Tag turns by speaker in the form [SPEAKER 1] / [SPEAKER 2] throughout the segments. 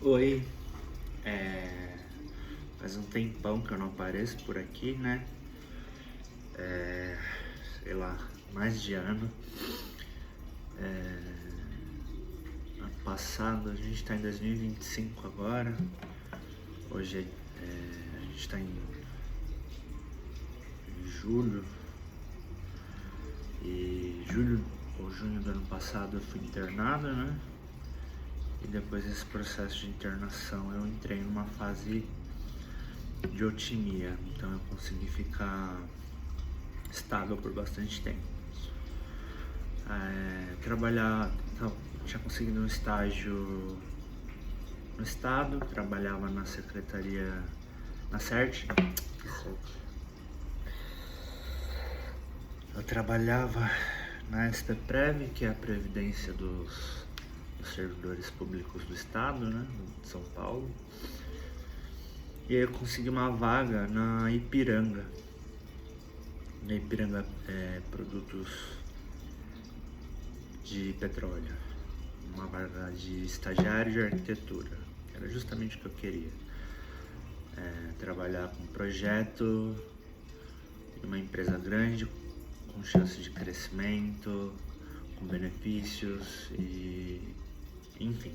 [SPEAKER 1] Oi, faz um tempão que eu não apareço por aqui, né? É, sei lá, mais de ano. Ano passado, a gente tá em 2025 agora. Hoje a gente tá em julho. E julho ou junho do ano passado eu fui internado, né? E depois desse processo de internação eu entrei numa fase de otimia. Então eu consegui ficar estável por bastante tempo. Trabalhar, então, tinha conseguido um estágio no estado, trabalhava na secretaria, na CERT. Eu trabalhava na SPPrev, que é a Previdência dos Servidores Públicos do Estado, né, de São Paulo. E aí eu consegui uma vaga na Ipiranga. Na Ipiranga Produtos de Petróleo. Uma vaga de estagiário de arquitetura, que era justamente o que eu queria. Trabalhar com projeto em uma empresa grande, com chance de crescimento, com benefícios e enfim.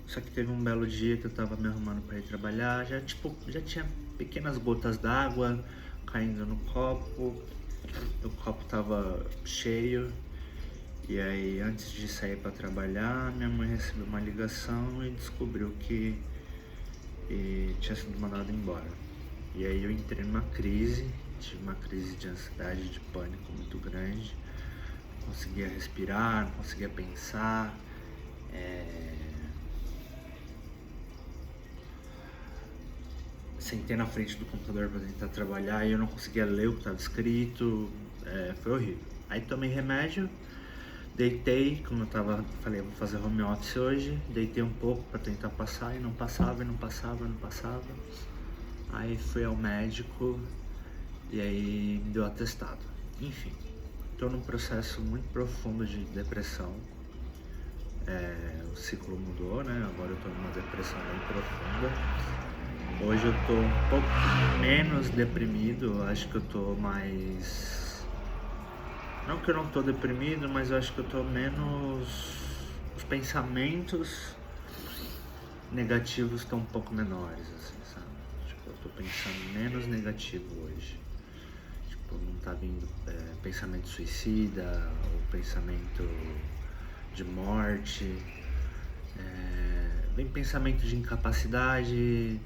[SPEAKER 1] Só que teve um belo dia que eu tava me arrumando para ir trabalhar, já tinha pequenas gotas d'água caindo no copo, o copo tava cheio. E aí, antes de sair para trabalhar, minha mãe recebeu uma ligação e descobriu que tinha sido mandado embora. E aí eu entrei numa crise, tive uma crise de ansiedade, de pânico muito grande. Não conseguia respirar, não conseguia pensar. Sentei na frente do computador para tentar trabalhar e eu não conseguia ler o que estava escrito. Foi horrível. Aí tomei remédio. Deitei, como falei, vou fazer home office hoje. Deitei um pouco para tentar passar e não passava, e não passava, e não passava. Aí fui ao médico e aí me deu atestado. Enfim, estou num processo muito profundo de depressão. O ciclo mudou, né? Agora eu estou numa depressão bem profunda. Hoje eu estou um pouco menos deprimido, acho que eu estou mais... Não que eu não tô deprimido, mas eu acho que eu tô menos... Os pensamentos negativos estão um pouco menores, assim, sabe? Tipo, eu tô pensando menos negativo hoje. Tipo, não tá vindo pensamento suicida, ou pensamento de morte. Vem pensamento de incapacidade,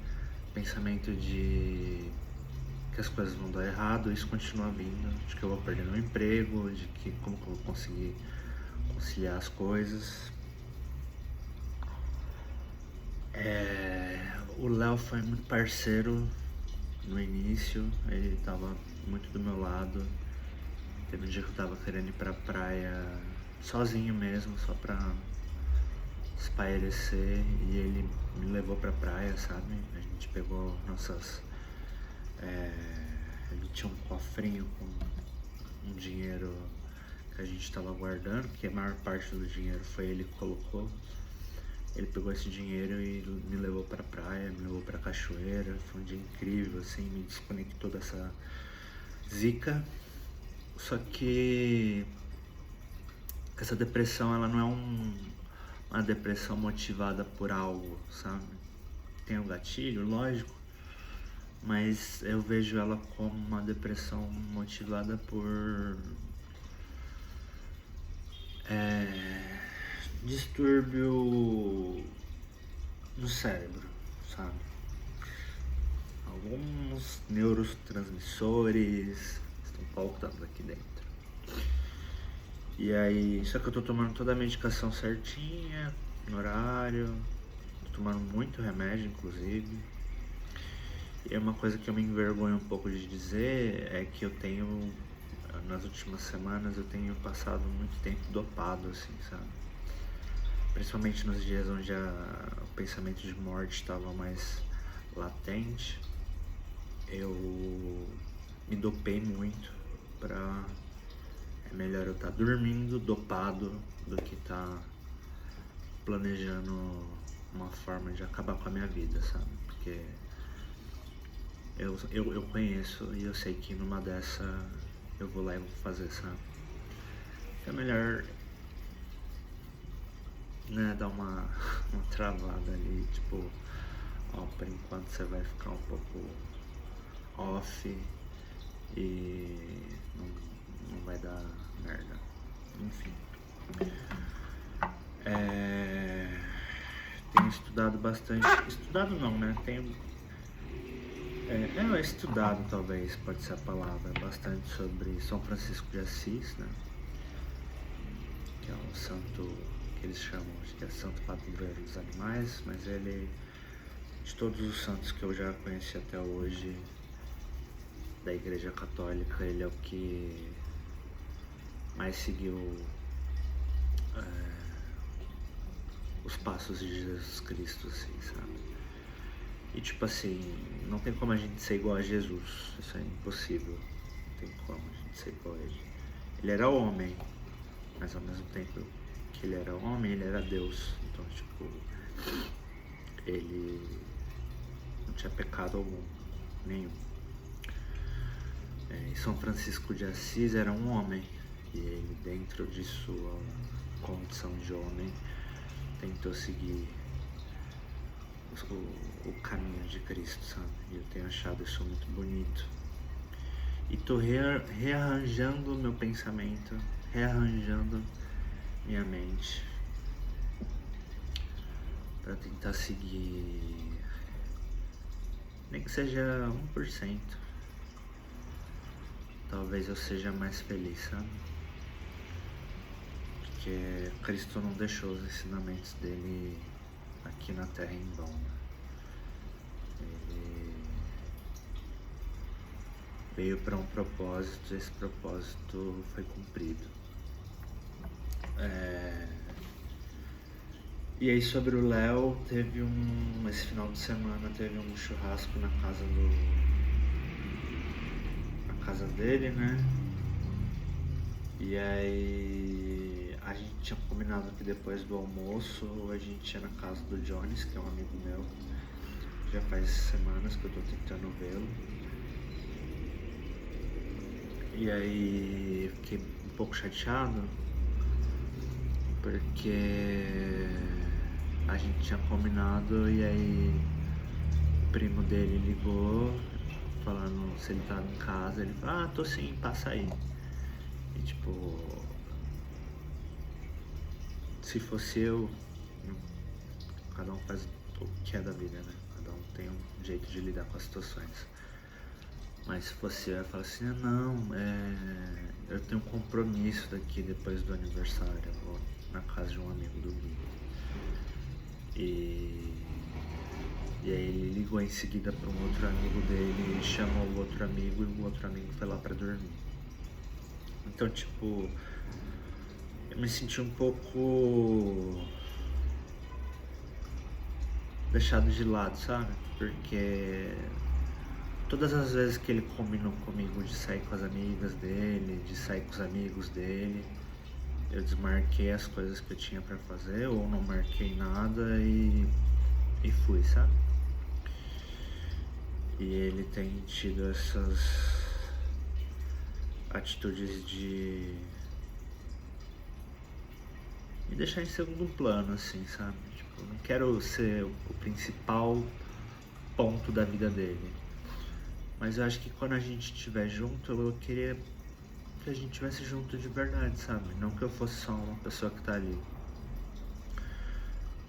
[SPEAKER 1] pensamento de que as coisas vão dar errado, isso continua vindo, de que eu vou perder meu emprego, de que como que eu vou conseguir conciliar as coisas. O Léo foi muito parceiro no início, ele tava muito do meu lado. Teve um dia que eu tava querendo ir pra praia sozinho mesmo, só pra espairecer, e ele me levou pra praia, sabe? A gente pegou nossas... Ele tinha um cofrinho com um dinheiro que a gente estava guardando, que a maior parte do dinheiro foi ele que colocou. Ele pegou esse dinheiro e me levou pra praia, me levou pra cachoeira. Foi um dia incrível, assim, me desconectou dessa zica. Só que essa depressão, ela não é uma depressão motivada por algo, sabe? Tem um gatilho, lógico, mas eu vejo ela como uma depressão motivada por distúrbio no cérebro, sabe? Alguns neurotransmissores estão pautados aqui dentro. E aí, só que eu tô tomando toda a medicação certinha, no horário, tô tomando muito remédio, inclusive. E é uma coisa que eu me envergonho um pouco de dizer, é que eu tenho, nas últimas semanas, eu tenho passado muito tempo dopado, assim, sabe? Principalmente nos dias onde o pensamento de morte estava mais latente, eu me dopei muito pra melhor eu estar dormindo dopado do que estar planejando uma forma de acabar com a minha vida, sabe? Porque eu conheço e eu sei que numa dessa eu vou lá e vou fazer, sabe? É melhor, né, dar uma travada ali, tipo, ó, por enquanto você vai ficar um pouco off e não vai dar merda. Enfim. Tenho estudado bastante. Estudado não, né? Estudado talvez, pode ser a palavra, bastante sobre São Francisco de Assis, né? Que é um santo que eles chamam, acho que é santo padroeiro dos animais, mas ele, de todos os santos que eu já conheci até hoje, da Igreja Católica, ele é o que mais seguiu os passos de Jesus Cristo, assim, sabe? E tipo assim, não tem como a gente ser igual a Jesus, isso é impossível, não tem como a gente ser igual a ele. Ele era homem, mas ao mesmo tempo que ele era homem, ele era Deus, então tipo, ele não tinha pecado algum, nenhum. E São Francisco de Assis era um homem, e ele, dentro de sua condição de homem, tentou seguir o caminho de Cristo, sabe? E eu tenho achado isso muito bonito. E tô rearranjando meu pensamento, rearranjando minha mente para tentar seguir, nem que seja 1%. Talvez eu seja mais feliz, sabe? Porque Cristo não deixou os ensinamentos dele aqui na Terra em vão. Ele veio para um propósito, e esse propósito foi cumprido. E aí sobre o Léo, esse final de semana teve um churrasco na casa dele, né? E aí a gente tinha combinado que depois do almoço a gente ia na casa do Jones, que é um amigo meu. Já faz semanas que eu tô tentando vê-lo. E aí fiquei um pouco chateado porque a gente tinha combinado e aí o primo dele ligou falando se ele tava em casa. Ele falou, tô sim, passa aí. E tipo, se fosse eu, cada um faz o que é da vida, né? Cada um tem um jeito de lidar com as situações. Mas se fosse eu falar assim, eu tenho um compromisso daqui depois do aniversário, eu vou na casa de um amigo do Gui. E aí ele ligou em seguida para um outro amigo dele, chamou o outro amigo e o outro amigo foi lá para dormir. Então tipo, eu me senti um pouco deixado de lado, sabe? Porque todas as vezes que ele combinou comigo de sair com as amigas dele, de sair com os amigos dele, eu desmarquei as coisas que eu tinha pra fazer ou não marquei nada e fui, sabe? E ele tem tido essas atitudes de me deixar em segundo plano, assim, sabe? Tipo, eu não quero ser o principal ponto da vida dele. Mas eu acho que quando a gente estiver junto, eu queria que a gente estivesse junto de verdade, sabe? Não que eu fosse só uma pessoa que tá ali.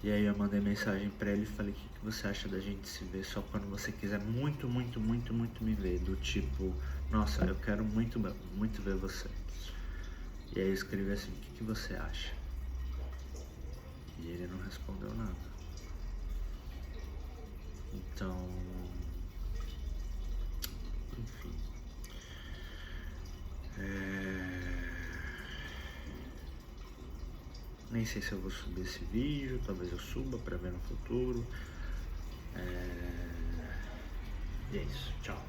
[SPEAKER 1] E aí eu mandei mensagem pra ele e falei, o que você acha da gente se ver só quando você quiser muito, muito, muito, muito me ver? Do tipo, nossa, eu quero muito, muito ver você. E aí eu escrevi assim, o que você acha? E ele não respondeu nada. Então, enfim. Nem sei se eu vou subir esse vídeo, talvez eu suba pra ver no futuro. E é isso, tchau.